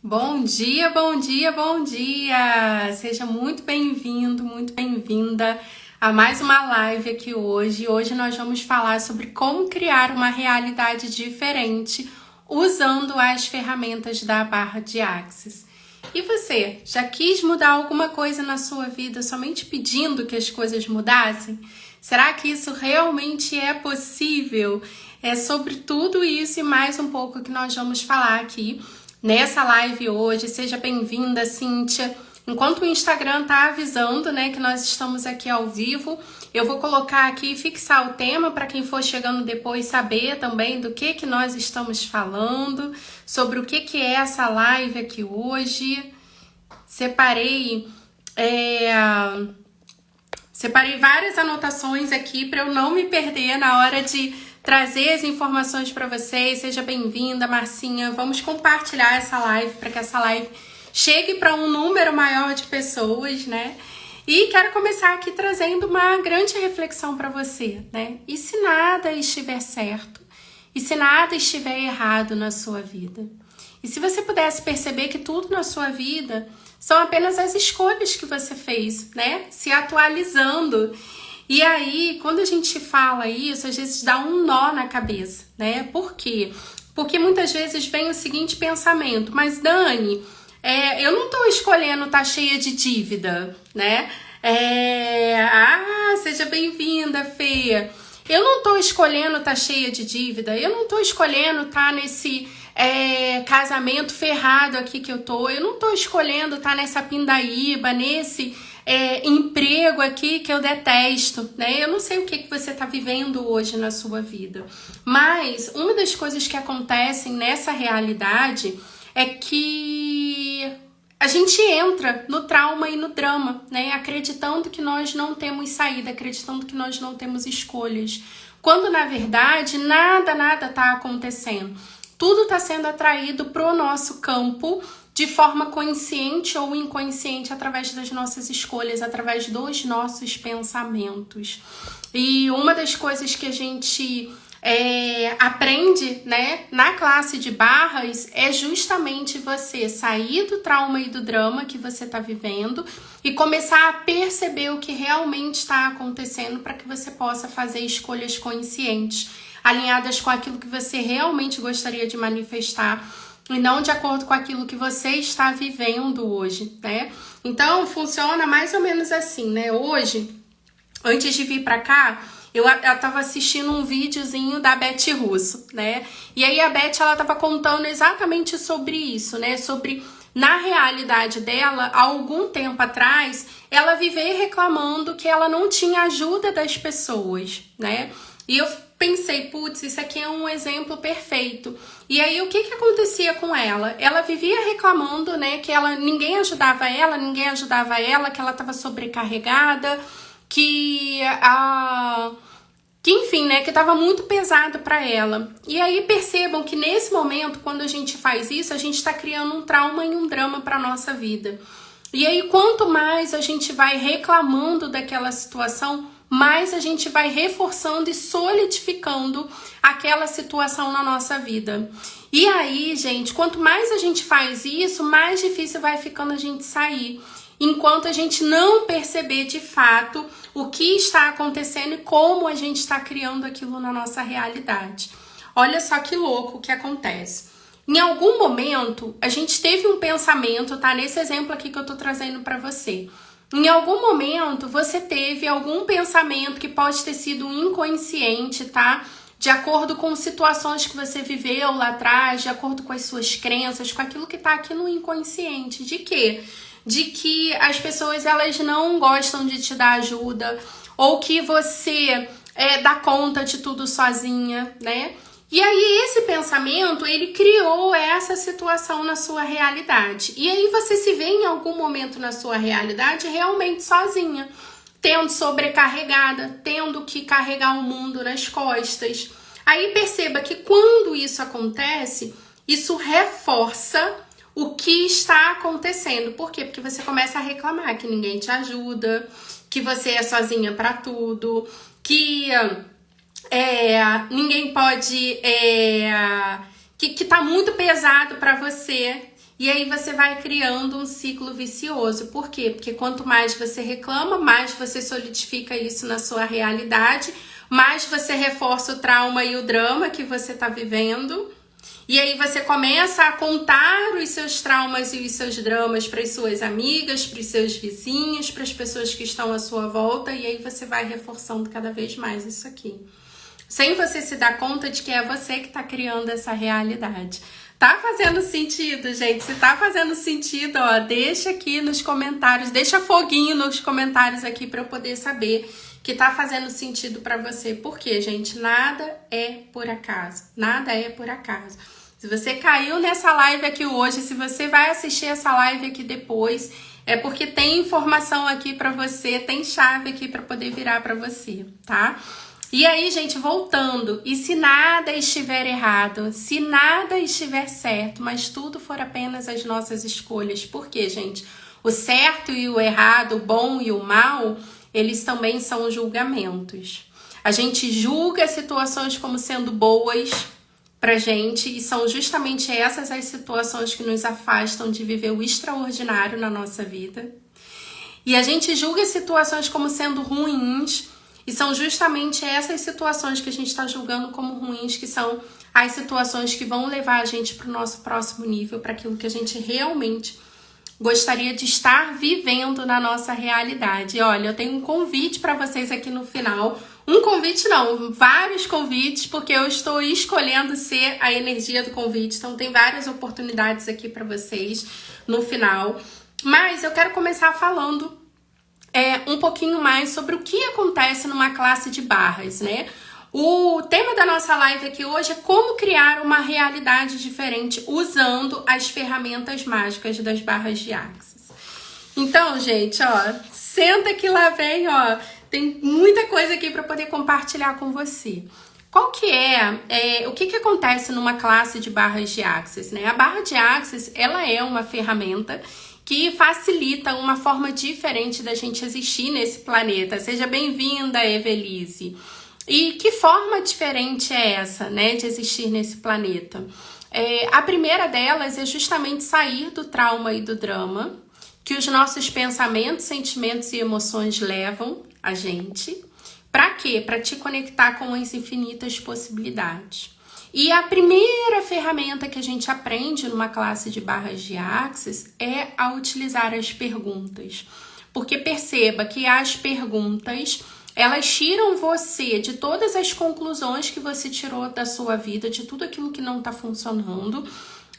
Bom dia, bom dia, bom dia! Seja muito bem-vindo, muito bem-vinda a mais uma live aqui hoje. Hoje nós vamos falar sobre como criar uma realidade diferente usando as ferramentas da barra de Axis. E você, já quis mudar alguma coisa na sua vida somente pedindo que as coisas mudassem? Será que isso realmente é possível? É sobre tudo isso e mais um pouco que nós vamos falar aqui nessa live hoje. Seja bem-vinda, Cíntia. Enquanto o Instagram tá avisando, né, que nós estamos aqui ao vivo, eu vou colocar aqui e fixar o tema para quem for chegando depois saber também do que nós estamos falando, sobre o que é essa live aqui hoje. Separei várias anotações aqui para eu não me perder na hora de trazer as informações para vocês. Seja bem-vinda, Marcinha. Vamos compartilhar essa live para que essa live chegue para um número maior de pessoas, né? E quero começar aqui trazendo uma grande reflexão para você, né? E se nada estiver certo? E se nada estiver errado na sua vida? E se você pudesse perceber que tudo na sua vida são apenas as escolhas que você fez, né? Se atualizando. E aí, quando a gente fala isso, às vezes dá um nó na cabeça, né? Por quê? Porque muitas vezes vem o seguinte pensamento: mas Dani, eu não tô escolhendo estar cheia de dívida, né? Seja bem-vinda, Fê. Eu não tô escolhendo estar cheia de dívida, eu não tô escolhendo estar nesse casamento ferrado aqui que eu não tô escolhendo estar nessa pindaíba, nesse emprego aqui que eu detesto, né? Eu não sei o que você tá vivendo hoje na sua vida, mas uma das coisas que acontecem nessa realidade é que a gente entra no trauma e no drama, né? Acreditando que nós não temos saída, acreditando que nós não temos escolhas, quando na verdade nada tá acontecendo. Tudo está sendo atraído para o nosso campo de forma consciente ou inconsciente através das nossas escolhas, através dos nossos pensamentos. E uma das coisas que a gente aprende, né, na classe de barras é justamente você sair do trauma e do drama que você está vivendo e começar a perceber o que realmente está acontecendo para que você possa fazer escolhas conscientes, alinhadas com aquilo que você realmente gostaria de manifestar e não de acordo com aquilo que você está vivendo hoje, né? Então, funciona mais ou menos assim, né? Hoje, antes de vir pra cá, eu tava assistindo um videozinho da Beth Russo, né? E aí a Beth, ela tava contando exatamente sobre isso, né? Sobre, na realidade dela, há algum tempo atrás, ela viver reclamando que ela não tinha ajuda das pessoas, né? E eu pensei, putz, isso aqui é um exemplo perfeito. E aí, o que acontecia com ela? Ela vivia reclamando, né, que ninguém ajudava ela, que ela estava sobrecarregada, que enfim, né, que estava muito pesado para ela. E aí, percebam que nesse momento, quando a gente faz isso, a gente está criando um trauma e um drama para nossa vida. E aí, quanto mais a gente vai reclamando daquela situação, mais a gente vai reforçando e solidificando aquela situação na nossa vida. E aí, gente, quanto mais a gente faz isso, mais difícil vai ficando a gente sair, enquanto a gente não perceber de fato o que está acontecendo e como a gente está criando aquilo na nossa realidade. Olha só que louco que acontece. Em algum momento, a gente teve um pensamento, tá? Nesse exemplo aqui que eu tô trazendo para você. Em algum momento, você teve algum pensamento que pode ter sido inconsciente, tá? De acordo com situações que você viveu lá atrás, de acordo com as suas crenças, com aquilo que tá aqui no inconsciente. De quê? De que as pessoas, elas não gostam de te dar ajuda, ou que você dá conta de tudo sozinha, né? E aí esse pensamento, ele criou essa situação na sua realidade. E aí você se vê em algum momento na sua realidade realmente sozinha, tendo sobrecarregada, tendo que carregar o mundo nas costas. Aí perceba que quando isso acontece, isso reforça o que está acontecendo. Por quê? Porque você começa a reclamar que ninguém te ajuda, que você é sozinha para tudo, que ninguém pode, que tá muito pesado para você. E aí você vai criando um ciclo vicioso. Por quê? Porque quanto mais você reclama, mais você solidifica isso na sua realidade, mais você reforça o trauma e o drama que você está vivendo. E aí você começa a contar os seus traumas e os seus dramas para as suas amigas, para os seus vizinhos, para as pessoas que estão à sua volta. E aí você vai reforçando cada vez mais isso aqui. Sem você se dar conta de que é você que está criando essa realidade. Tá fazendo sentido, gente? Se tá fazendo sentido, ó, deixa aqui nos comentários, deixa foguinho nos comentários aqui para eu poder saber que tá fazendo sentido para você. Porque, gente, nada é por acaso. Nada é por acaso. Se você caiu nessa live aqui hoje, se você vai assistir essa live aqui depois, é porque tem informação aqui para você, tem chave aqui para poder virar para você, tá? E aí, gente, voltando, e se nada estiver errado, se nada estiver certo, mas tudo for apenas as nossas escolhas, por quê, gente? O certo e o errado, o bom e o mal, eles também são julgamentos. A gente julga situações como sendo boas pra gente, e são justamente essas as situações que nos afastam de viver o extraordinário na nossa vida. E a gente julga situações como sendo ruins, e são justamente essas situações que a gente está julgando como ruins, que são as situações que vão levar a gente para o nosso próximo nível, para aquilo que a gente realmente gostaria de estar vivendo na nossa realidade. E olha, eu tenho um convite para vocês aqui no final. Um convite não, vários convites, porque eu estou escolhendo ser a energia do convite. Então tem várias oportunidades aqui para vocês no final. Mas eu quero começar falando um pouquinho mais sobre o que acontece numa classe de barras, né? O tema da nossa live aqui hoje é como criar uma realidade diferente usando as ferramentas mágicas das barras de Axis. Então, gente, ó, senta que lá vem, ó, tem muita coisa aqui para poder compartilhar com você. Qual que o que acontece numa classe de barras de Axis, né? A barra de Axis, ela é uma ferramenta que facilita uma forma diferente da gente existir nesse planeta. Seja bem-vinda, Evelise. E que forma diferente é essa, né, de existir nesse planeta? A primeira delas é justamente sair do trauma e do drama que os nossos pensamentos, sentimentos e emoções levam a gente. Para quê? Para te conectar com as infinitas possibilidades. E a primeira ferramenta que a gente aprende numa classe de barras de Axis é a utilizar as perguntas. Porque perceba que as perguntas, elas tiram você de todas as conclusões que você tirou da sua vida, de tudo aquilo que não está funcionando,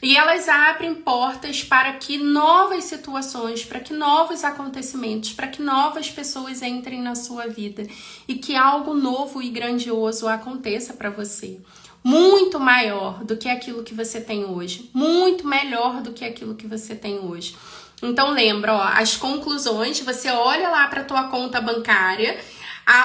e elas abrem portas para que novas situações, para que novos acontecimentos, para que novas pessoas entrem na sua vida e que algo novo e grandioso aconteça para você. Muito maior do que aquilo que você tem hoje, muito melhor do que aquilo que você tem hoje. Então lembra, ó, as conclusões, você olha lá para a tua conta bancária,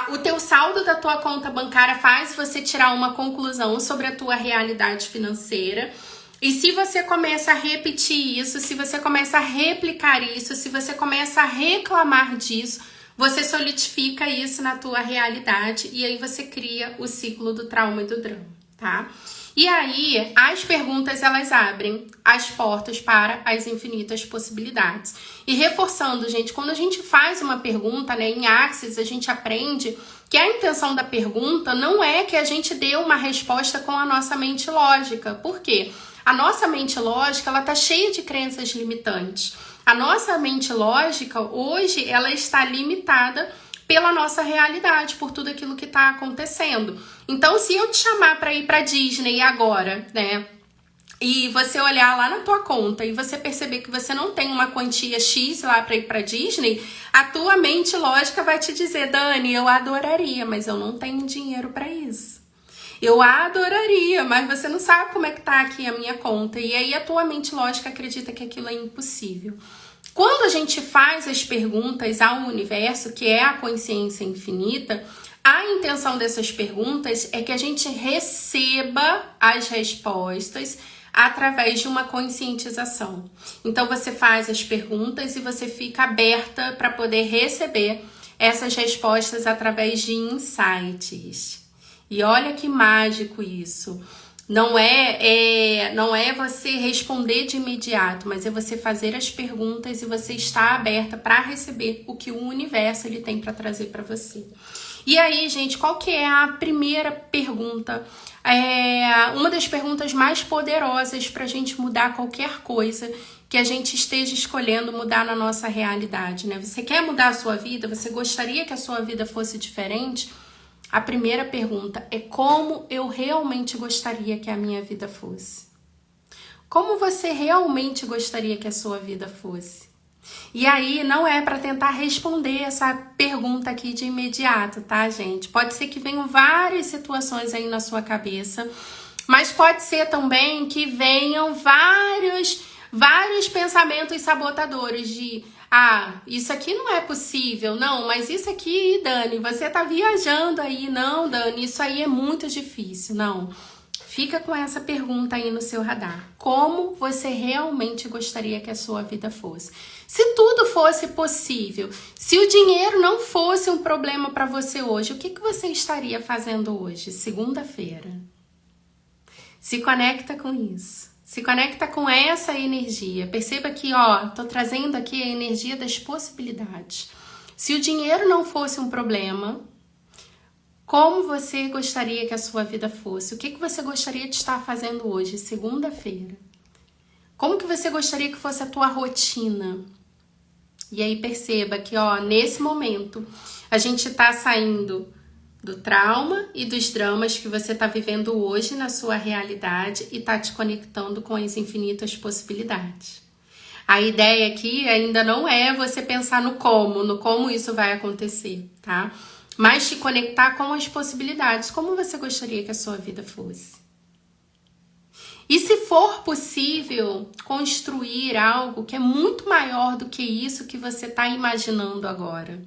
o teu saldo da tua conta bancária faz você tirar uma conclusão sobre a tua realidade financeira. E se você começa a repetir isso, se você começa a replicar isso, se você começa a reclamar disso, você solidifica isso na tua realidade e aí você cria o ciclo do trauma e do drama, tá? E aí, as perguntas, elas abrem as portas para as infinitas possibilidades. E reforçando, gente, quando a gente faz uma pergunta, né, em Axis, a gente aprende que a intenção da pergunta não é que a gente dê uma resposta com a nossa mente lógica. Por quê? A nossa mente lógica, ela tá cheia de crenças limitantes. A nossa mente lógica, hoje, ela está limitada pela nossa realidade, por tudo aquilo que está acontecendo. Então, se eu te chamar para ir para Disney agora, né, e você olhar lá na tua conta e você perceber que você não tem uma quantia X lá para ir para Disney, a tua mente lógica vai te dizer: Dani, eu adoraria, mas eu não tenho dinheiro para isso. Eu adoraria, mas você não sabe como é que tá aqui a minha conta. E aí a tua mente lógica acredita que aquilo é impossível. Quando a gente faz as perguntas ao universo, que é a consciência infinita, a intenção dessas perguntas é que a gente receba as respostas através de uma conscientização. Então você faz as perguntas e você fica aberta para poder receber essas respostas através de insights. E olha que mágico isso. Não é você responder de imediato, mas é você fazer as perguntas e você estar aberta para receber o que o universo ele tem para trazer para você. E aí, gente, qual que é a primeira pergunta? Uma das perguntas mais poderosas para a gente mudar qualquer coisa que a gente esteja escolhendo mudar na nossa realidade, né? Você quer mudar a sua vida? Você gostaria que a sua vida fosse diferente? A primeira pergunta é como eu realmente gostaria que a minha vida fosse. Como você realmente gostaria que a sua vida fosse? E aí não é para tentar responder essa pergunta aqui de imediato, tá, gente? Pode ser que venham várias situações aí na sua cabeça, mas pode ser também que venham vários pensamentos sabotadores de isso aqui não é possível, não, mas isso aqui, Dani, você tá viajando aí, não, Dani, isso aí é muito difícil, não. Fica com essa pergunta aí no seu radar. Como você realmente gostaria que a sua vida fosse? Se tudo fosse possível, se o dinheiro não fosse um problema para você hoje, o que você estaria fazendo hoje, segunda-feira? Se conecta com isso. Se conecta com essa energia. Perceba que, tô trazendo aqui a energia das possibilidades. Se o dinheiro não fosse um problema, como você gostaria que a sua vida fosse? O que você gostaria de estar fazendo hoje, segunda-feira? Como que você gostaria que fosse a tua rotina? E aí perceba que, nesse momento, a gente tá saindo do trauma e dos dramas que você está vivendo hoje na sua realidade e está te conectando com as infinitas possibilidades. A ideia aqui ainda não é você pensar no como isso vai acontecer, tá? Mas te conectar com as possibilidades, como você gostaria que a sua vida fosse. E se for possível construir algo que é muito maior do que isso que você está imaginando agora.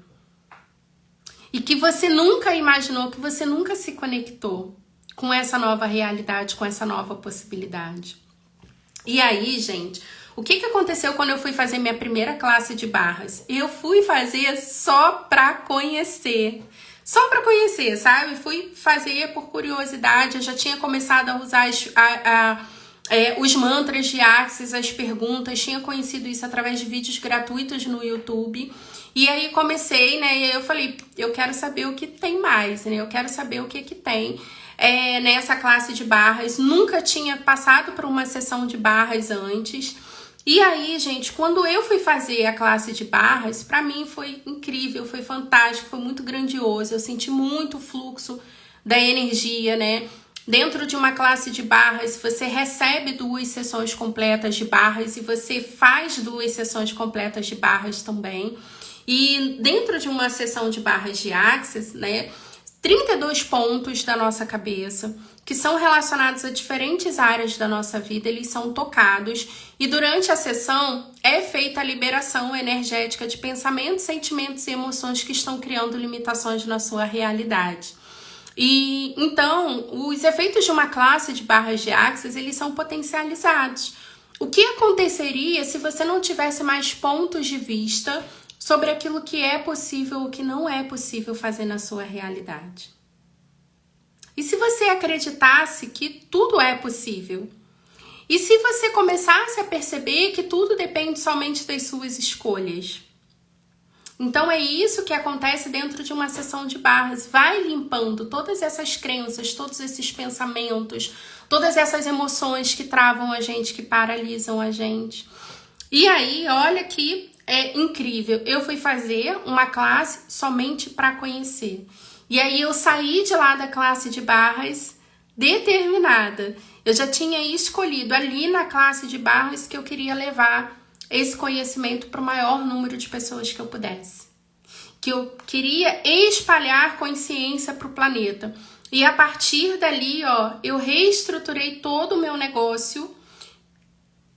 E que você nunca imaginou, que você nunca se conectou com essa nova realidade, com essa nova possibilidade. E aí, gente, o que aconteceu quando eu fui fazer minha primeira classe de barras? Eu fui fazer só pra conhecer. Só pra conhecer, sabe? Fui fazer por curiosidade. Eu já tinha começado a usar os mantras de Axis, as perguntas. Tinha conhecido isso através de vídeos gratuitos no YouTube. E aí comecei, né, e aí eu falei, eu quero saber o que tem mais, né, eu quero saber o que tem nessa classe de barras. Nunca tinha passado por uma sessão de barras antes. E aí, gente, quando eu fui fazer a classe de barras, pra mim foi incrível, foi fantástico, foi muito grandioso. Eu senti muito o fluxo da energia, né. Dentro de uma classe de barras, você recebe 2 sessões completas de barras e você faz 2 sessões completas de barras também. E dentro de uma sessão de barras de Axis, né, 32 pontos da nossa cabeça, que são relacionados a diferentes áreas da nossa vida, eles são tocados. E durante a sessão é feita a liberação energética de pensamentos, sentimentos e emoções que estão criando limitações na sua realidade. E então, os efeitos de uma classe de barras de Axis, eles são potencializados. O que aconteceria se você não tivesse mais pontos de vista sobre aquilo que é possível ou que não é possível fazer na sua realidade? E se você acreditasse que tudo é possível? E se você começasse a perceber que tudo depende somente das suas escolhas? Então é isso que acontece dentro de uma sessão de barras. Vai limpando todas essas crenças, todos esses pensamentos, todas essas emoções que travam a gente, que paralisam a gente. E aí, olha que é incrível. Eu fui fazer uma classe somente para conhecer. E aí eu saí de lá da classe de barras determinada. Eu já tinha escolhido ali na classe de barras que eu queria levar esse conhecimento para o maior número de pessoas que eu pudesse. Que eu queria espalhar consciência para o planeta. E a partir dali, eu reestruturei todo o meu negócio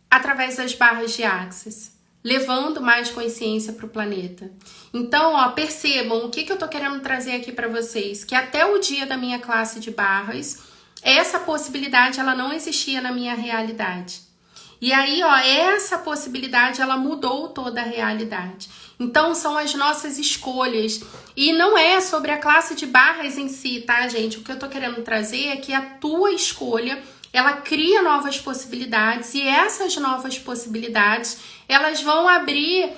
através das barras de Axis, levando mais consciência para o planeta. Então, percebam o que eu tô querendo trazer aqui para vocês, que até o dia da minha classe de barras, essa possibilidade ela não existia na minha realidade. E aí, essa possibilidade ela mudou toda a realidade. Então, são as nossas escolhas. E não é sobre a classe de barras em si, tá, gente? O que eu tô querendo trazer é que a tua escolha ela cria novas possibilidades, e essas novas possibilidades, elas vão abrir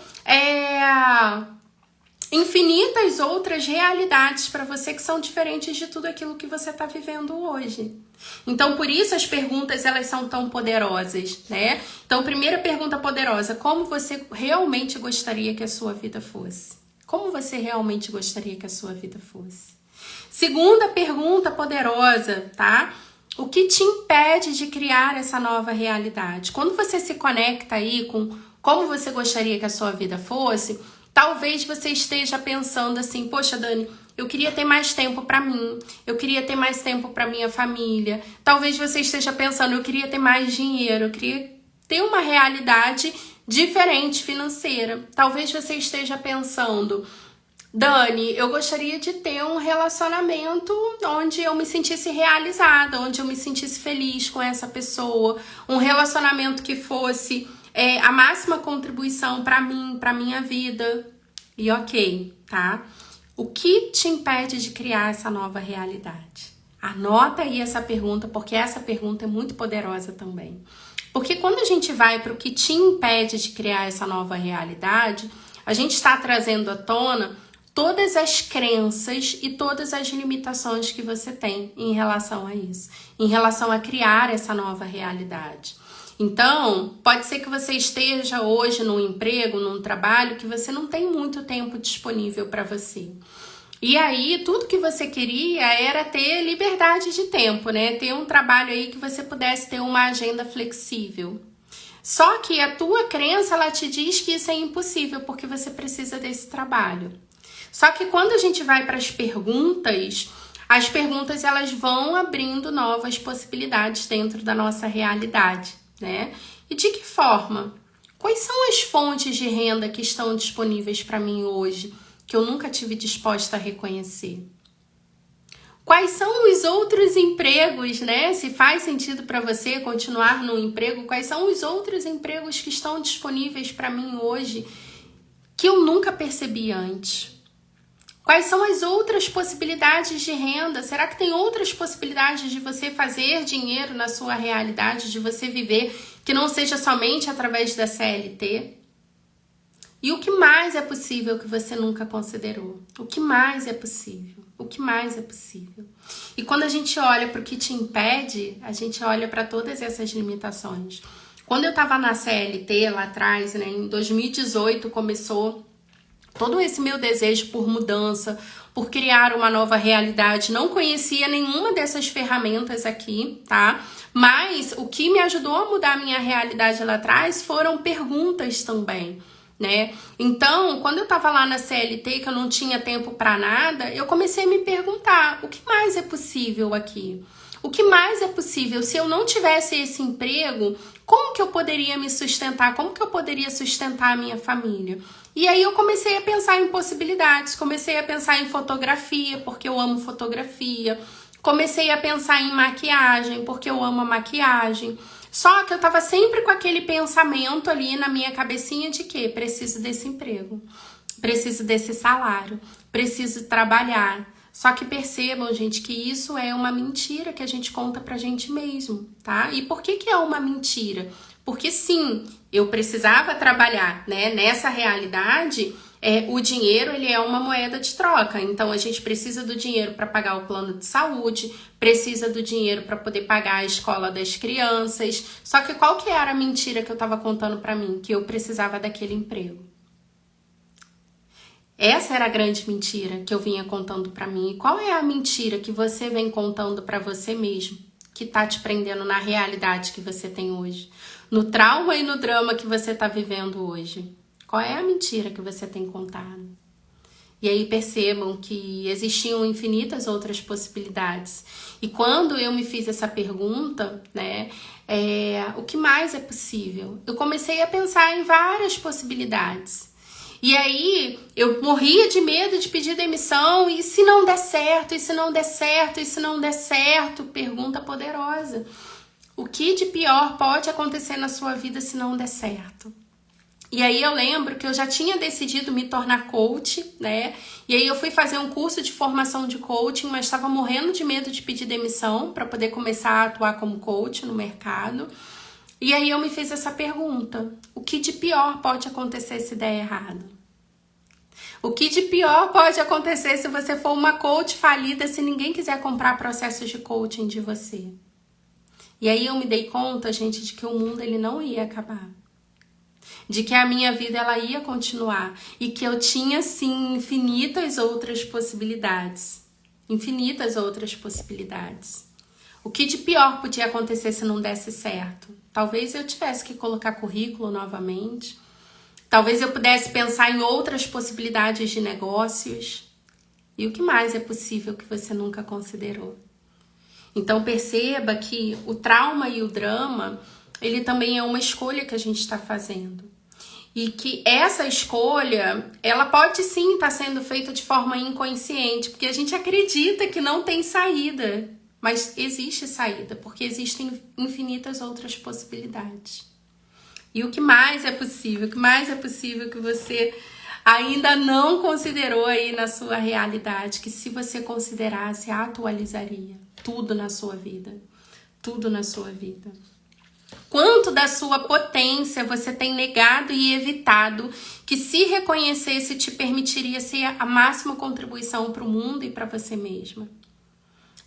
infinitas outras realidades para você que são diferentes de tudo aquilo que você está vivendo hoje. Então, por isso as perguntas, elas são tão poderosas, né? Então, primeira pergunta poderosa: como você realmente gostaria que a sua vida fosse? Como você realmente gostaria que a sua vida fosse? Segunda pergunta poderosa, tá? O que te impede de criar essa nova realidade? Quando você se conecta aí com como você gostaria que a sua vida fosse, talvez você esteja pensando assim: poxa, Dani, eu queria ter mais tempo para mim, eu queria ter mais tempo para minha família. Talvez você esteja pensando: eu queria ter mais dinheiro, eu queria ter uma realidade diferente financeira. Talvez você esteja pensando: Dani, eu gostaria de ter um relacionamento onde eu me sentisse realizada, onde eu me sentisse feliz com essa pessoa, um relacionamento que fosse a máxima contribuição para mim, para minha vida. E ok, tá? O que te impede de criar essa nova realidade? Anota aí essa pergunta, porque essa pergunta é muito poderosa também. Porque quando a gente vai para o que te impede de criar essa nova realidade, a gente está trazendo à tona todas as crenças e todas as limitações que você tem em relação a isso, em relação a criar essa nova realidade. Então, pode ser que você esteja hoje num emprego, num trabalho que você não tem muito tempo disponível para você. E aí, tudo que você queria era ter liberdade de tempo, né? Ter um trabalho aí que você pudesse ter uma agenda flexível. Só que a tua crença, ela te diz que isso é impossível, porque você precisa desse trabalho. Só que quando a gente vai para as perguntas elas vão abrindo novas possibilidades dentro da nossa realidade, né? E de que forma? Quais são as fontes de renda que estão disponíveis para mim hoje, que eu nunca tive disposta a reconhecer? Quais são os outros empregos, né? Se faz sentido para você continuar no emprego, quais são os outros empregos que estão disponíveis para mim hoje que eu nunca percebi antes? Quais são as outras possibilidades de renda? Será que tem outras possibilidades de você fazer dinheiro na sua realidade, de você viver, que não seja somente através da CLT? E o que mais é possível que você nunca considerou? O que mais é possível? O que mais é possível? E quando a gente olha para o que te impede, a gente olha para todas essas limitações. Quando eu estava na CLT lá atrás, né, em 2018 começou todo esse meu desejo por mudança, por criar uma nova realidade. Não conhecia nenhuma dessas ferramentas aqui, tá? Mas o que me ajudou a mudar a minha realidade lá atrás foram perguntas também, né? Então, quando eu tava lá na CLT, que eu não tinha tempo para nada, eu comecei a me perguntar: o que mais é possível aqui? O que mais é possível? Se eu não tivesse esse emprego, como que eu poderia me sustentar? Como que eu poderia sustentar a minha família? E aí eu comecei a pensar em possibilidades, comecei a pensar em fotografia, porque eu amo fotografia. Comecei a pensar em maquiagem, porque eu amo a maquiagem. Só que eu tava sempre com aquele pensamento ali na minha cabecinha de que preciso desse emprego, preciso desse salário, preciso trabalhar. Só que percebam, gente, que isso é uma mentira que a gente conta pra gente mesmo, tá? E por que é uma mentira? Porque sim, eu precisava trabalhar, né? Nessa realidade, o dinheiro, ele é uma moeda de troca. Então, a gente precisa do dinheiro para pagar o plano de saúde, precisa do dinheiro para poder pagar a escola das crianças. Só que qual que era a mentira que eu tava contando pra mim? Que eu precisava daquele emprego. Essa era a grande mentira que eu vinha contando pra mim. E qual é a mentira que você vem contando pra você mesmo, que tá te prendendo na realidade que você tem hoje? No trauma e no drama que você tá vivendo hoje? Qual é a mentira que você tem contado? E aí percebam que existiam infinitas outras possibilidades. E quando eu me fiz essa pergunta, né, o que mais é possível? Eu comecei a pensar em várias possibilidades. E aí eu morria de medo de pedir demissão. E se não der certo? E se não der certo? E se não der certo? Pergunta poderosa. O que de pior pode acontecer na sua vida se não der certo? E aí eu lembro que eu já tinha decidido me tornar coach, né? E aí eu fui fazer um curso de formação de coaching, mas estava morrendo de medo de pedir demissão para poder começar a atuar como coach no mercado. E aí eu me fiz essa pergunta: o que de pior pode acontecer se der errado? O que de pior pode acontecer se você for uma coach falida, se ninguém quiser comprar processos de coaching de você? E aí eu me dei conta, gente, de que o mundo ele não ia acabar. De que a minha vida ela ia continuar e que eu tinha sim infinitas outras possibilidades. Infinitas outras possibilidades. O que de pior podia acontecer se não desse certo? Talvez eu tivesse que colocar currículo novamente. Talvez eu pudesse pensar em outras possibilidades de negócios. E o que mais é possível que você nunca considerou? Então perceba que o trauma e o drama, ele também é uma escolha que a gente está fazendo. E que essa escolha, ela pode sim estar sendo feita de forma inconsciente, porque a gente acredita que não tem saída. Mas existe saída, porque existem infinitas outras possibilidades. E o que mais é possível? O que mais é possível que você ainda não considerou aí na sua realidade, que se você considerasse, atualizaria tudo na sua vida. Tudo na sua vida. Quanto da sua potência você tem negado e evitado que, se reconhecesse, te permitiria ser a máxima contribuição para o mundo e para você mesma?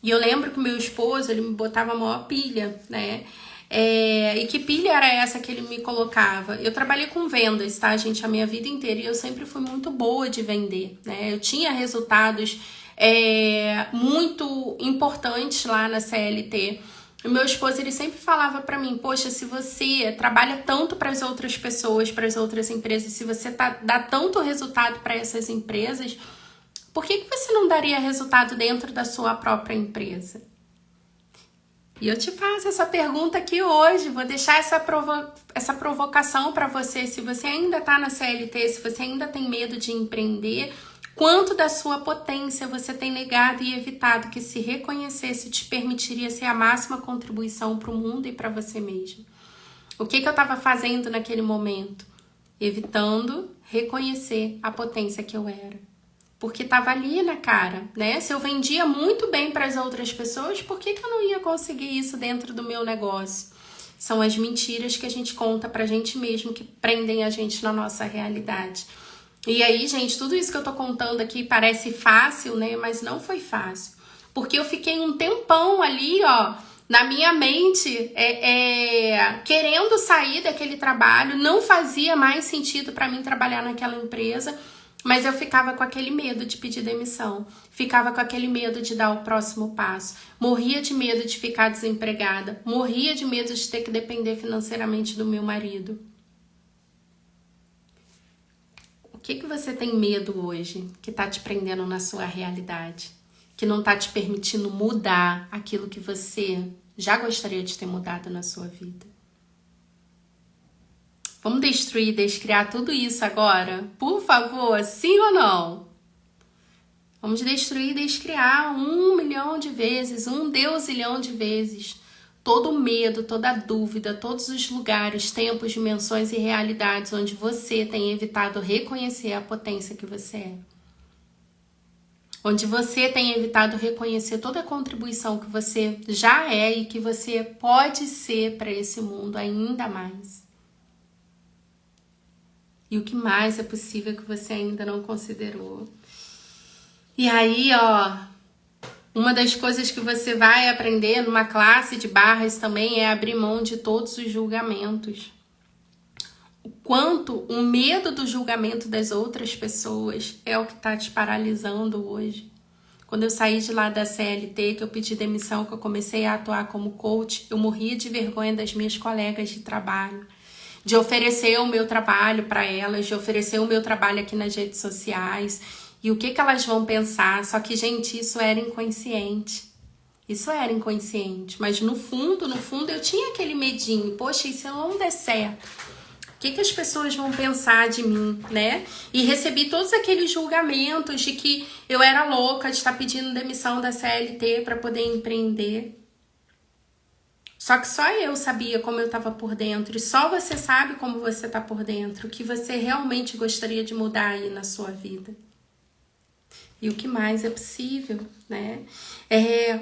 E eu lembro que meu esposo, ele me botava a maior pilha, né? E que pilha era essa que ele me colocava? Eu trabalhei com vendas, tá, gente? A minha vida inteira, e eu sempre fui muito boa de vender, né? Eu tinha resultados muito importantes lá na CLT. O meu esposo, ele sempre falava pra mim: poxa, se você trabalha tanto para as outras pessoas, para as outras empresas, se você dá tanto resultado para essas empresas, por que você não daria resultado dentro da sua própria empresa? E eu te faço essa pergunta aqui hoje, vou deixar essa provocação para você. Se você ainda está na CLT, se você ainda tem medo de empreender, quanto da sua potência você tem negado e evitado que, se reconhecesse, te permitiria ser a máxima contribuição para o mundo e para você mesmo? O que eu estava fazendo naquele momento? Evitando reconhecer a potência que eu era. Porque estava ali na cara, né? Se eu vendia muito bem para as outras pessoas, por que eu não ia conseguir isso dentro do meu negócio? São as mentiras que a gente conta pra gente mesmo que prendem a gente na nossa realidade. E aí, gente, tudo isso que eu tô contando aqui parece fácil, né? Mas não foi fácil. Porque eu fiquei um tempão ali, ó, na minha mente, querendo sair daquele trabalho. Não fazia mais sentido para mim trabalhar naquela empresa. Mas eu ficava com aquele medo de pedir demissão, ficava com aquele medo de dar o próximo passo, morria de medo de ficar desempregada, morria de medo de ter que depender financeiramente do meu marido. O que você tem medo hoje que tá te prendendo na sua realidade? Que não tá te permitindo mudar aquilo que você já gostaria de ter mudado na sua vida? Vamos destruir, descriar tudo isso agora? Por favor, sim ou não? Vamos destruir, descriar 1 milhão de vezes, 1 deusilhão de vezes. Todo o medo, toda a dúvida, todos os lugares, tempos, dimensões e realidades onde você tem evitado reconhecer a potência que você é. Onde você tem evitado reconhecer toda a contribuição que você já é e que você pode ser para esse mundo ainda mais. E o que mais é possível que você ainda não considerou? E aí, ó, uma das coisas que você vai aprender numa classe de barras também é abrir mão de todos os julgamentos. O quanto o medo do julgamento das outras pessoas é o que está te paralisando hoje. Quando eu saí de lá da CLT, que eu pedi demissão, que eu comecei a atuar como coach, eu morria de vergonha das minhas colegas de trabalho. De oferecer o meu trabalho para elas, de oferecer o meu trabalho aqui nas redes sociais. E o que elas vão pensar? Só que, gente, isso era inconsciente. Isso era inconsciente. Mas no fundo, eu tinha aquele medinho. Poxa, e se eu não der certo? O que as pessoas vão pensar de mim, né? E recebi todos aqueles julgamentos de que eu era louca de estar pedindo demissão da CLT para poder empreender. Só que só eu sabia como eu estava por dentro, e só você sabe como você está por dentro, o que você realmente gostaria de mudar aí na sua vida. E o que mais é possível, né?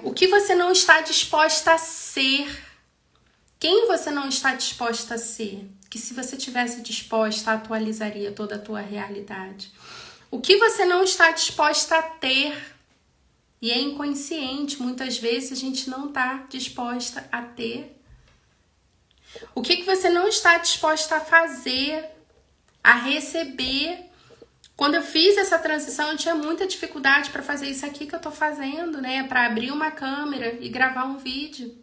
O que você não está disposta a ser. Quem você não está disposta a ser? Que se você tivesse disposta, atualizaria toda a tua realidade. O que você não está disposta a ter? E é inconsciente, muitas vezes a gente não está disposta a ter. O que você não está disposta a fazer, a receber? Quando eu fiz essa transição, eu tinha muita dificuldade para fazer isso aqui que eu tô fazendo, né? Para abrir uma câmera e gravar um vídeo.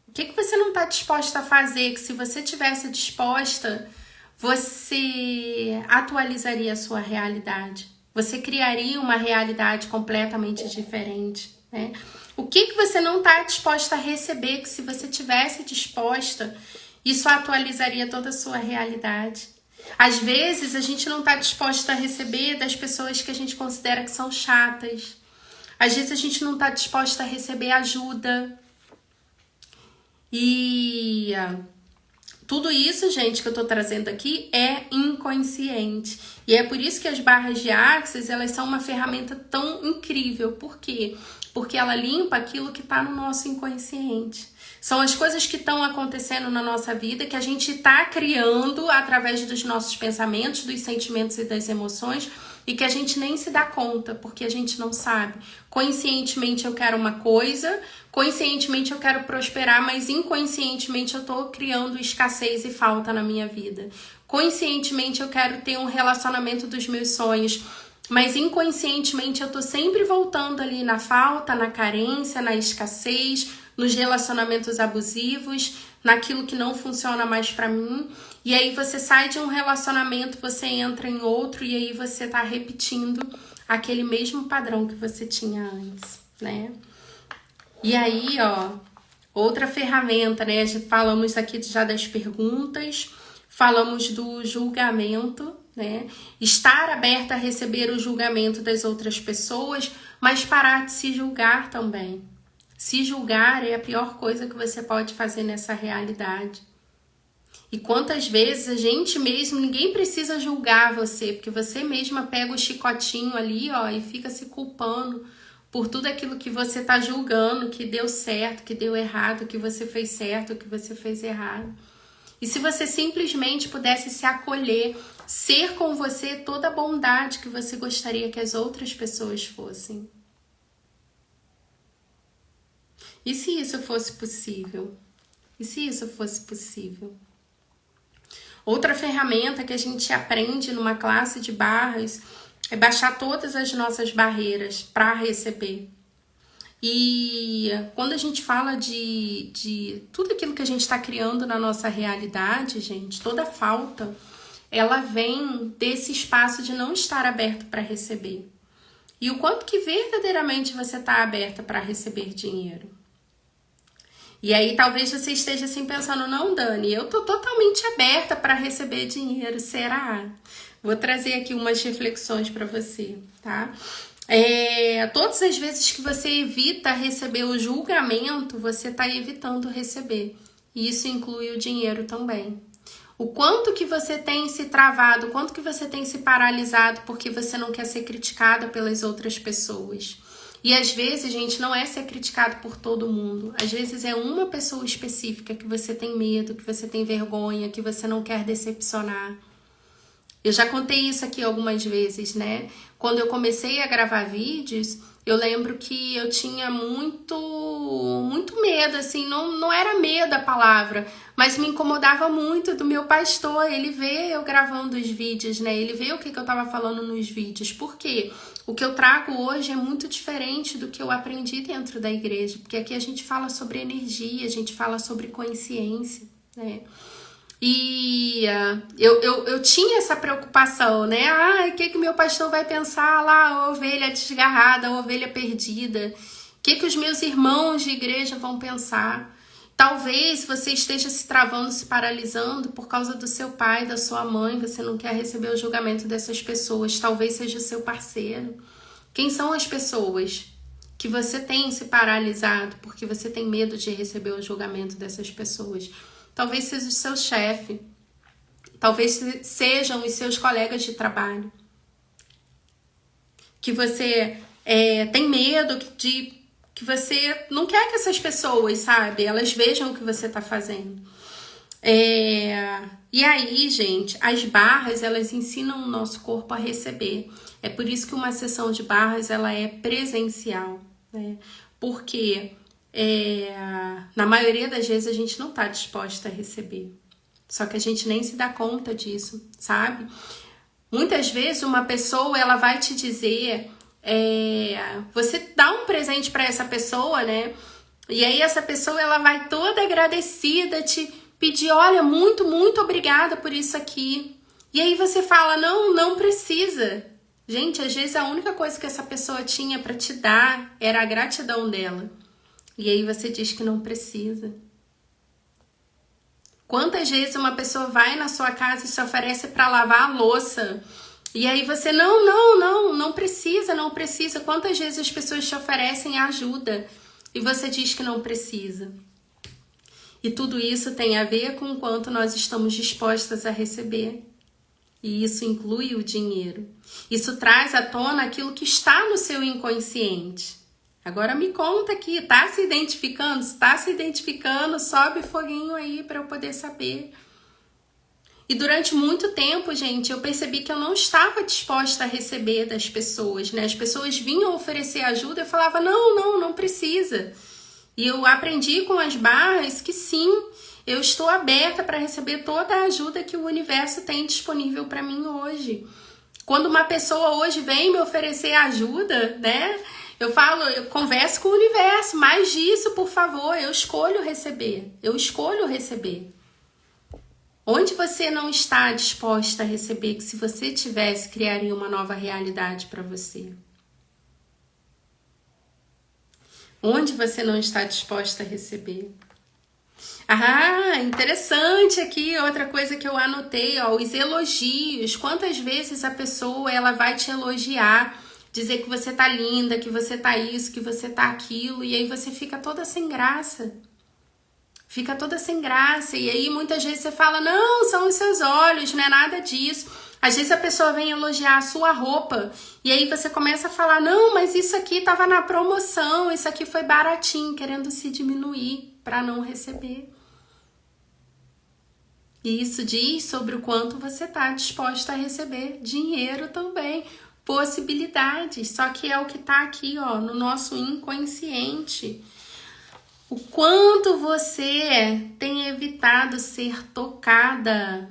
O que você não tá disposta a fazer? Que se você tivesse disposta, você atualizaria a sua realidade. Você criaria uma realidade completamente diferente, né? O que você não tá disposta a receber? Que se você tivesse disposta, isso atualizaria toda a sua realidade. Às vezes a gente não está disposta a receber das pessoas que a gente considera que são chatas. Às vezes a gente não está disposta a receber ajuda. E tudo isso, gente, que eu tô trazendo aqui é inconsciente. E é por isso que as barras de Axis, elas são uma ferramenta tão incrível. Por quê? Porque ela limpa aquilo que tá no nosso inconsciente. São as coisas que estão acontecendo na nossa vida, que a gente está criando através dos nossos pensamentos, dos sentimentos e das emoções, e que a gente nem se dá conta, porque a gente não sabe. Conscientemente eu quero uma coisa, conscientemente eu quero prosperar, mas inconscientemente eu estou criando escassez e falta na minha vida. Conscientemente eu quero ter um relacionamento dos meus sonhos, mas inconscientemente eu tô sempre voltando ali na falta, na carência, na escassez, nos relacionamentos abusivos, naquilo que não funciona mais pra mim. E aí você sai de um relacionamento, você entra em outro e aí você tá repetindo aquele mesmo padrão que você tinha antes, né? E aí, ó, outra ferramenta, né? Falamos aqui já das perguntas, falamos do julgamento, né? Estar aberta a receber o julgamento das outras pessoas, mas parar de se julgar também. Se julgar é a pior coisa que você pode fazer nessa realidade. E quantas vezes a gente mesmo, ninguém precisa julgar você, porque você mesma pega o chicotinho ali, ó, e fica se culpando por tudo aquilo que você tá julgando, que deu certo, que deu errado, que você fez certo, que você fez errado. E se você simplesmente pudesse se acolher, ser com você toda a bondade que você gostaria que as outras pessoas fossem. E se isso fosse possível? E se isso fosse possível? Outra ferramenta que a gente aprende numa classe de barras é baixar todas as nossas barreiras para receber. E quando a gente fala de tudo aquilo que a gente está criando na nossa realidade, gente, toda falta, ela vem desse espaço de não estar aberto para receber. E o quanto que verdadeiramente você está aberta para receber dinheiro? E aí talvez você esteja assim pensando, não, Dani, eu tô totalmente aberta para receber dinheiro, será? Vou trazer aqui umas reflexões para você, tá? Todas as vezes que você evita receber o julgamento, você está evitando receber. E isso inclui o dinheiro também. O quanto que você tem se travado, o quanto que você tem se paralisado porque você não quer ser criticada pelas outras pessoas. E às vezes, gente, não é ser criticado por todo mundo. Às vezes é uma pessoa específica que você tem medo, que você tem vergonha, que você não quer decepcionar. Eu já contei isso aqui algumas vezes, né? Quando eu comecei a gravar vídeos, eu lembro que eu tinha muito medo, assim, não era medo a palavra, mas me incomodava muito do meu pastor, ele vê eu gravando os vídeos, né? Ele vê o que eu tava falando nos vídeos. Por quê? O que eu trago hoje é muito diferente do que eu aprendi dentro da igreja, porque aqui a gente fala sobre energia, a gente fala sobre consciência, né? E eu tinha essa preocupação, né? O que meu pastor vai pensar lá, a ovelha desgarrada, a ovelha perdida? O que os meus irmãos de igreja vão pensar? Talvez você esteja se travando, se paralisando por causa do seu pai, da sua mãe, você não quer receber o julgamento dessas pessoas. Talvez seja o seu parceiro. Quem são as pessoas que você tem se paralisado porque você tem medo de receber o julgamento dessas pessoas? Talvez seja o seu chefe, talvez sejam os seus colegas de trabalho, que você tem medo de que você não quer que essas pessoas, sabe, elas vejam o que você está fazendo. E aí, gente, as barras, elas ensinam o nosso corpo a receber. É por isso que uma sessão de barras, ela é presencial, né? Porque na maioria das vezes a gente não está disposta a receber. Só que a gente nem se dá conta disso, sabe? Muitas vezes uma pessoa, ela vai te dizer, você dá um presente para essa pessoa, né? E aí essa pessoa, ela vai toda agradecida te pedir, olha, muito, muito obrigada por isso aqui. E aí você fala, não precisa. Gente, às vezes a única coisa que essa pessoa tinha para te dar era a gratidão dela. E aí você diz que não precisa. Quantas vezes uma pessoa vai na sua casa e se oferece para lavar a louça? E aí você, não precisa, não precisa. Quantas vezes as pessoas te oferecem ajuda e você diz que não precisa? E tudo isso tem a ver com o quanto nós estamos dispostas a receber. E isso inclui o dinheiro. Isso traz à tona aquilo que está no seu inconsciente. Agora me conta aqui, tá se identificando? Se tá se identificando, sobe foguinho aí para eu poder saber. E durante muito tempo, gente, eu percebi que eu não estava disposta a receber das pessoas, né? As pessoas vinham oferecer ajuda e eu falava, não precisa. E eu aprendi com as barras que sim, eu estou aberta para receber toda a ajuda que o universo tem disponível para mim hoje. Quando uma pessoa hoje vem me oferecer ajuda, né? Eu falo, eu converso com o universo, mais disso, por favor, eu escolho receber. Eu escolho receber. Onde você não está disposta a receber, que se você tivesse, criaria uma nova realidade para você? Onde você não está disposta a receber? Ah, interessante aqui, outra coisa que eu anotei, ó, os elogios. Quantas vezes a pessoa, ela vai te elogiar, dizer que você tá linda, que você tá isso, que você tá aquilo, e aí você fica toda sem graça. Fica toda sem graça, e aí muitas vezes você fala, não, são os seus olhos, não é nada disso. Às vezes a pessoa vem elogiar a sua roupa, e aí você começa a falar, não, mas isso aqui tava na promoção, isso aqui foi baratinho, querendo se diminuir para não receber. E isso diz sobre o quanto você tá disposta a receber dinheiro também, possibilidades, só que é o que tá aqui, ó, no nosso inconsciente. O quanto você tem evitado ser tocada.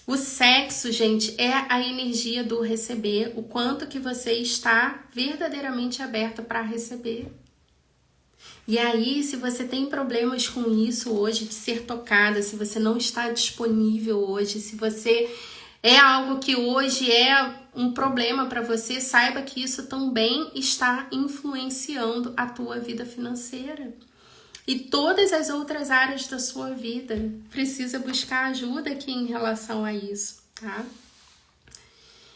O sexo, gente, é a energia do receber. O quanto que você está verdadeiramente aberta para receber. E aí, se você tem problemas com isso hoje, de ser tocada, se você não está disponível hoje, se você é algo que hoje é um problema para você, saiba que isso também está influenciando a tua vida financeira. E todas as outras áreas da sua vida. Precisa buscar ajuda aqui em relação a isso, tá?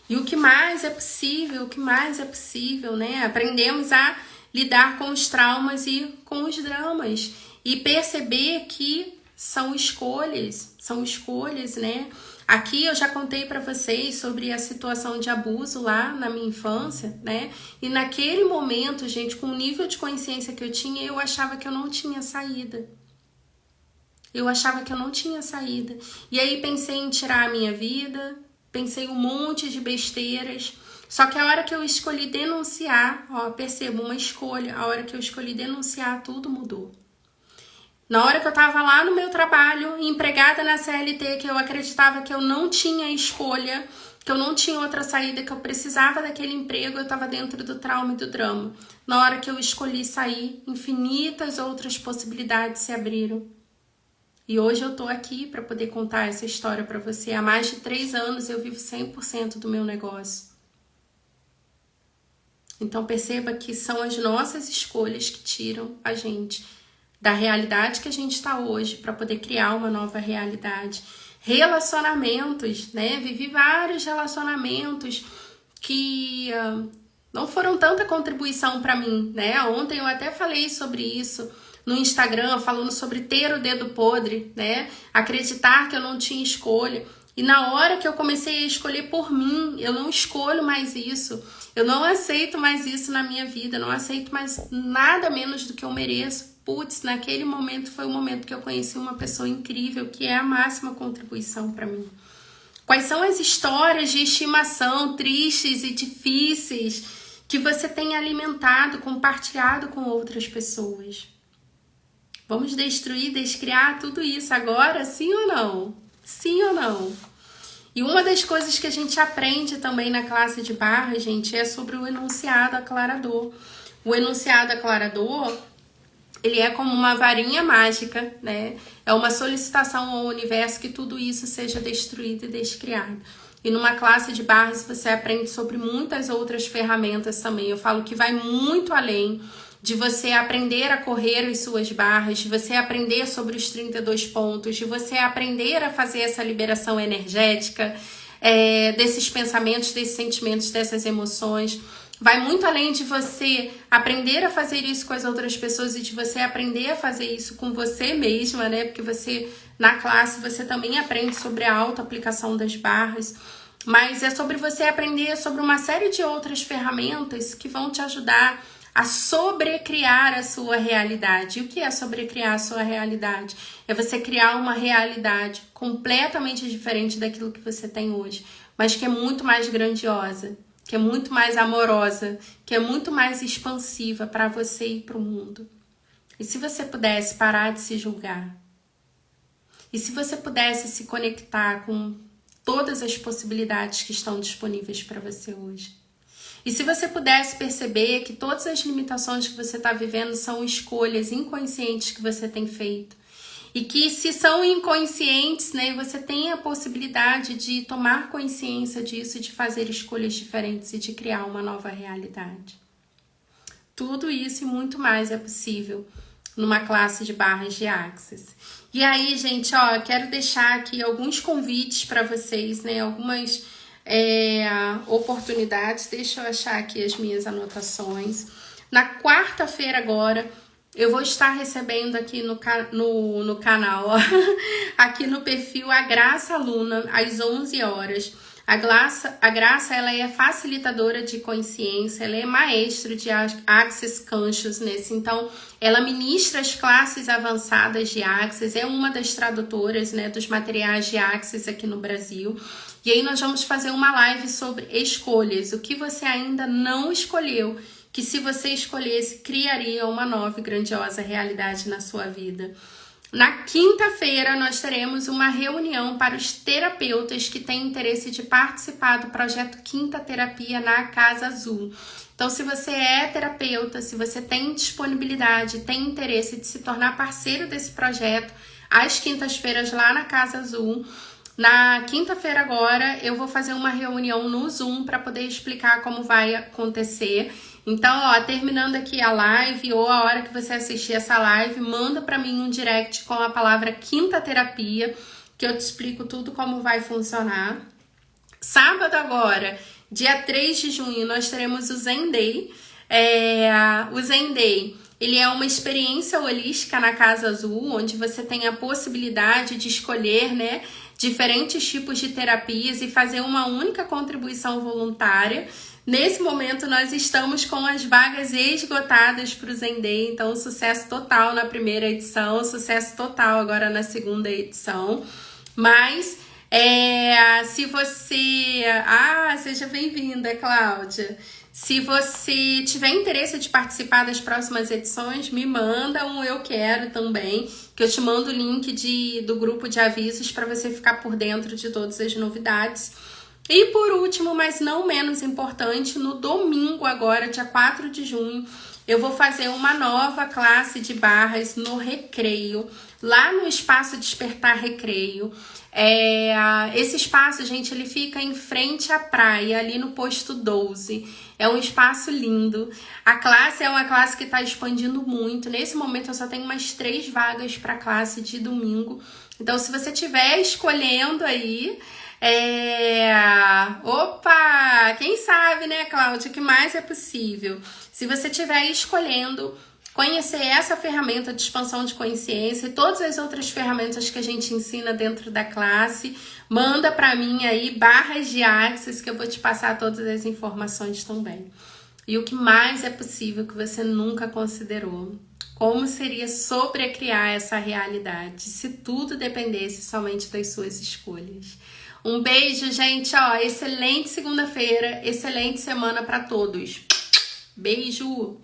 E o que mais é possível, né? Aprendemos a lidar com os traumas e com os dramas. E perceber que são escolhas, né? Aqui eu já contei para vocês sobre a situação de abuso lá na minha infância, né? E naquele momento, gente, com o nível de consciência que eu tinha, eu achava que eu não tinha saída. E aí pensei em tirar a minha vida, pensei um monte de besteiras. Só que a hora que eu escolhi denunciar, ó, perceba, uma escolha, a hora que eu escolhi denunciar, tudo mudou. Na hora que eu tava lá no meu trabalho, empregada na CLT, que eu acreditava que eu não tinha escolha, que eu não tinha outra saída, que eu precisava daquele emprego, eu tava dentro do trauma e do drama. Na hora que eu escolhi sair, infinitas outras possibilidades se abriram. E hoje eu tô aqui para poder contar essa história para você. Há mais de 3 anos eu vivo 100% do meu negócio. Então perceba que são as nossas escolhas que tiram a gente da realidade que a gente está hoje para poder criar uma nova realidade. Relacionamentos, né? Vivi vários relacionamentos que não foram tanta contribuição para mim, né? Ontem eu até falei sobre isso no Instagram, falando sobre ter o dedo podre, né? Acreditar que eu não tinha escolha. E na hora que eu comecei a escolher por mim, eu não escolho mais isso. Eu não aceito mais isso na minha vida, não aceito mais nada menos do que eu mereço. Putz, naquele momento foi o momento que eu conheci uma pessoa incrível, que é a máxima contribuição para mim. Quais são as histórias de estimação tristes e difíceis que você tem alimentado, compartilhado com outras pessoas? Vamos destruir, descriar tudo isso agora, sim ou não? Sim ou não? E uma das coisas que a gente aprende também na classe de barra, gente, é sobre o enunciado aclarador. O enunciado aclarador, ele é como uma varinha mágica, né? É uma solicitação ao universo que tudo isso seja destruído e descriado. E numa classe de barras você aprende sobre muitas outras ferramentas também. Eu falo que vai muito além de você aprender a correr as suas barras, de você aprender sobre os 32 pontos, de você aprender a fazer essa liberação energética, desses pensamentos, desses sentimentos, dessas emoções. Vai muito além de você aprender a fazer isso com as outras pessoas e de você aprender a fazer isso com você mesma, né? Porque você, na classe, você também aprende sobre a auto-aplicação das barras. Mas é sobre você aprender sobre uma série de outras ferramentas que vão te ajudar a sobrecriar a sua realidade. E o que é sobrecriar a sua realidade? É você criar uma realidade completamente diferente daquilo que você tem hoje, mas que é muito mais grandiosa, que é muito mais amorosa, que é muito mais expansiva para você e para o mundo. E se você pudesse parar de se julgar? E se você pudesse se conectar com todas as possibilidades que estão disponíveis para você hoje? E se você pudesse perceber que todas as limitações que você está vivendo são escolhas inconscientes que você tem feito, e que se são inconscientes, né, você tem a possibilidade de tomar consciência disso e de fazer escolhas diferentes e de criar uma nova realidade. Tudo isso e muito mais é possível numa classe de barras de Axis. E aí, gente, ó, quero deixar aqui alguns convites para vocês, né, algumas oportunidades. Deixa eu achar aqui as minhas anotações. Na quarta-feira agora, eu vou estar recebendo aqui no canal, ó, aqui no perfil, a Graça Luna, às 11 horas. A Graça, ela é facilitadora de consciência, ela é maestra de Access Consciousness, então ela ministra as classes avançadas de Access, é uma das tradutoras, né, dos materiais de Access aqui no Brasil. E aí nós vamos fazer uma live sobre escolhas, o que você ainda não escolheu, que se você escolhesse, criaria uma nova e grandiosa realidade na sua vida. Na quinta-feira, nós teremos uma reunião para os terapeutas que têm interesse de participar do projeto Quinta Terapia na Casa Azul. Então, se você é terapeuta, se você tem disponibilidade, tem interesse de se tornar parceiro desse projeto, às quintas-feiras lá na Casa Azul, na quinta-feira agora, eu vou fazer uma reunião no Zoom para poder explicar como vai acontecer. Então, ó, terminando aqui a live ou a hora que você assistir essa live, manda para mim um direct com a palavra Quinta Terapia, que eu te explico tudo como vai funcionar. Sábado agora, dia 3 de junho, nós teremos o Zen Day. O Zen Day, ele é uma experiência holística na Casa Azul, onde você tem a possibilidade de escolher, né, diferentes tipos de terapias e fazer uma única contribuição voluntária. Nesse momento, nós estamos com as vagas esgotadas para o Zen Day, então sucesso total na primeira edição, sucesso total agora na segunda edição. Mas, se você... seja bem-vinda, Cláudia. Se você tiver interesse de participar das próximas edições, me manda um eu quero também, que eu te mando o link do grupo de avisos para você ficar por dentro de todas as novidades. E por último, mas não menos importante, no domingo agora, dia 4 de junho, eu vou fazer uma nova classe de barras no Recreio, lá no Espaço Despertar Recreio. Esse espaço, gente, ele fica em frente à praia, ali no posto 12. É um espaço lindo. A classe é uma classe que está expandindo muito. Nesse momento eu só tenho umas 3 vagas para a classe de domingo. Então, se você estiver escolhendo aí... Opa! Quem sabe, né, Cláudia? Cláudia, o que mais é possível? Se você estiver escolhendo conhecer essa ferramenta de expansão de consciência e todas as outras ferramentas que a gente ensina dentro da classe, manda para mim aí barras de Axis que eu vou te passar todas as informações também. E o que mais é possível que você nunca considerou? Como seria sobrecriar essa realidade se tudo dependesse somente das suas escolhas? Um beijo, gente, excelente segunda-feira, excelente semana para todos. Beijo!